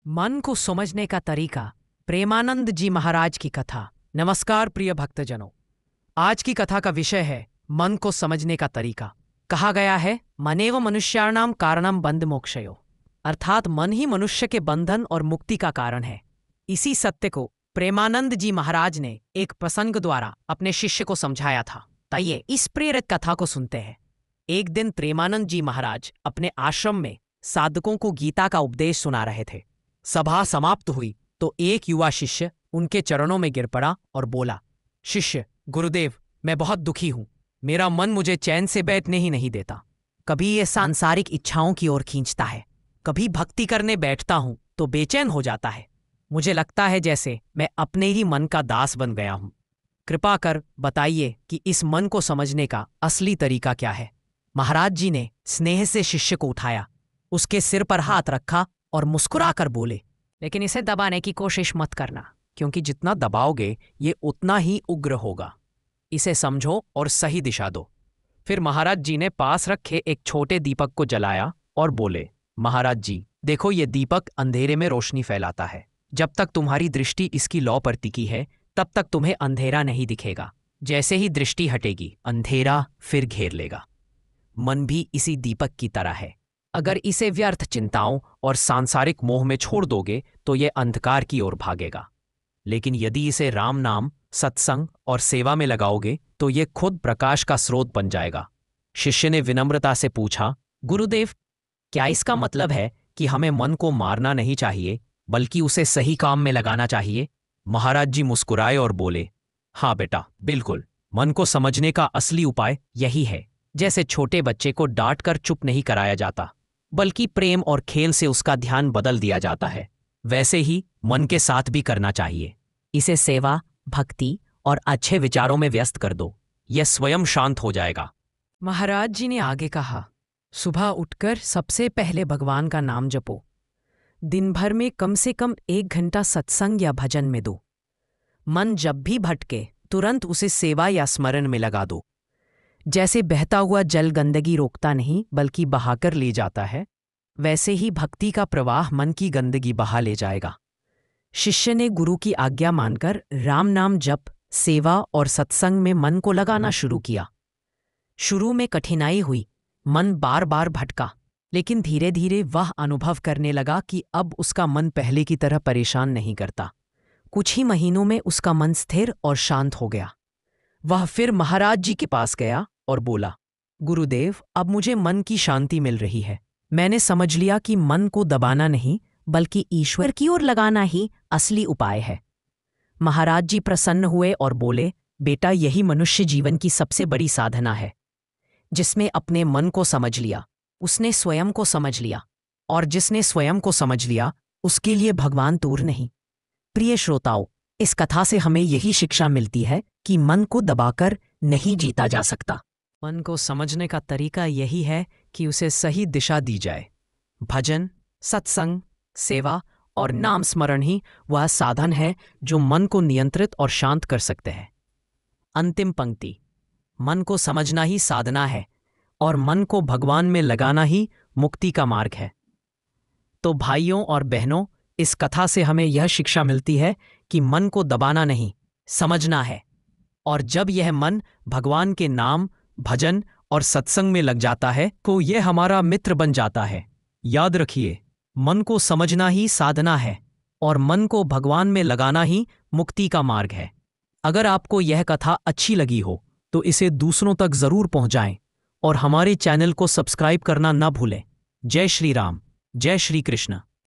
मन को समझने का तरीका। प्रेमानंद जी महाराज की कथा। नमस्कार प्रिय भक्तजनों, आज की कथा का विषय है मन को समझने का तरीका। कहा गया है मनेव मनुष्याणाम कारणम बंध मोक्षयो, अर्थात मन ही मनुष्य के बंधन और मुक्ति का कारण है। इसी सत्य को प्रेमानंद जी महाराज ने एक प्रसंग द्वारा अपने शिष्य को समझाया था। आइए इस प्रेरक कथा को सुनते हैं। एक दिन प्रेमानंद जी महाराज अपने आश्रम में साधकों को गीता का उपदेश सुना रहे थे। सभा समाप्त हुई तो एक युवा शिष्य उनके चरणों में गिर पड़ा और बोला, शिष्य गुरुदेव, मैं बहुत दुखी हूं। मेरा मन मुझे चैन से बैठने ही नहीं देता। कभी ये सांसारिक इच्छाओं की ओर खींचता है, कभी भक्ति करने बैठता हूं तो बेचैन हो जाता है। मुझे लगता है जैसे मैं अपने ही मन का दास बन गया हूं। कृपा कर बताइए कि इस मन को समझने का असली तरीका क्या है। महाराज जी ने स्नेह से शिष्य को उठाया, उसके सिर पर हाथ रखा और मुस्कुराकर बोले, लेकिन इसे दबाने की कोशिश मत करना, क्योंकि जितना दबाओगे ये उतना ही उग्र होगा। इसे समझो और सही दिशा दो। फिर महाराज जी ने पास रखे एक छोटे दीपक को जलाया और बोले, महाराज जी देखो, ये दीपक अंधेरे में रोशनी फैलाता है। जब तक तुम्हारी दृष्टि इसकी लौ पर टिकी है तब तक तुम्हें अंधेरा नहीं दिखेगा। जैसे ही दृष्टि हटेगी अंधेरा फिर घेर लेगा। मन भी इसी दीपक की तरह है। अगर इसे व्यर्थ चिंताओं और सांसारिक मोह में छोड़ दोगे तो ये अंधकार की ओर भागेगा, लेकिन यदि इसे राम नाम, सत्संग और सेवा में लगाओगे तो ये खुद प्रकाश का स्रोत बन जाएगा। शिष्य ने विनम्रता से पूछा, गुरुदेव, क्या इसका मतलब है कि हमें मन को मारना नहीं चाहिए बल्कि उसे सही काम में लगाना चाहिए? महाराज जी मुस्कुराए और बोले, हाँ बेटा, बिल्कुल। मन को समझने का असली उपाय यही है। जैसे छोटे बच्चे को डांट कर चुप नहीं कराया जाता बल्कि प्रेम और खेल से उसका ध्यान बदल दिया जाता है, वैसे ही मन के साथ भी करना चाहिए। इसे सेवा, भक्ति और अच्छे विचारों में व्यस्त कर दो, यह स्वयं शांत हो जाएगा। महाराज जी ने आगे कहा, सुबह उठकर सबसे पहले भगवान का नाम जपो। दिन भर में कम से कम 1 घंटा सत्संग या भजन में दो। मन जब भी भटके तुरंत उसे सेवा या स्मरण में लगा दो। जैसे बहता हुआ जल गंदगी रोकता नहीं बल्कि बहाकर ले जाता है, वैसे ही भक्ति का प्रवाह मन की गंदगी बहा ले जाएगा। शिष्य ने गुरु की आज्ञा मानकर राम नाम जप, सेवा और सत्संग में मन को लगाना शुरू किया। शुरू में कठिनाई हुई, मन बार बार भटका, लेकिन धीरे धीरे वह अनुभव करने लगा कि अब उसका मन पहले की तरह परेशान नहीं करता। कुछ ही महीनों में उसका मन स्थिर और शांत हो गया। वह फिर महाराज जी के पास गया और बोला, गुरुदेव, अब मुझे मन की शांति मिल रही है। मैंने समझ लिया कि मन को दबाना नहीं बल्कि ईश्वर की ओर लगाना ही असली उपाय है। महाराज जी प्रसन्न हुए और बोले, बेटा, यही मनुष्य जीवन की सबसे बड़ी साधना है। जिसने अपने मन को समझ लिया उसने स्वयं को समझ लिया, और जिसने स्वयं को समझ लिया उसके लिए भगवान दूर नहीं। प्रिय श्रोताओं, इस कथा से हमें यही शिक्षा मिलती है कि मन को दबाकर नहीं जीता जा सकता। मन को समझने का तरीका यही है कि उसे सही दिशा दी जाए। भजन, सत्संग, सेवा और नाम स्मरण ही वह साधन है जो मन को नियंत्रित और शांत कर सकते हैं। अंतिम पंक्ति, मन को समझना ही साधना है और मन को भगवान में लगाना ही मुक्ति का मार्ग है। तो भाइयों और बहनों, इस कथा से हमें यह शिक्षा मिलती है कि मन को दबाना नहीं, समझना है। और जब यह मन भगवान के नाम, भजन और सत्संग में लग जाता है तो यह हमारा मित्र बन जाता है। याद रखिए, मन को समझना ही साधना है और मन को भगवान में लगाना ही मुक्ति का मार्ग है। अगर आपको यह कथा अच्छी लगी हो तो इसे दूसरों तक जरूर पहुंचाएं और हमारे चैनल को सब्सक्राइब करना न भूलें। जय श्री राम, जय श्री कृष्ण।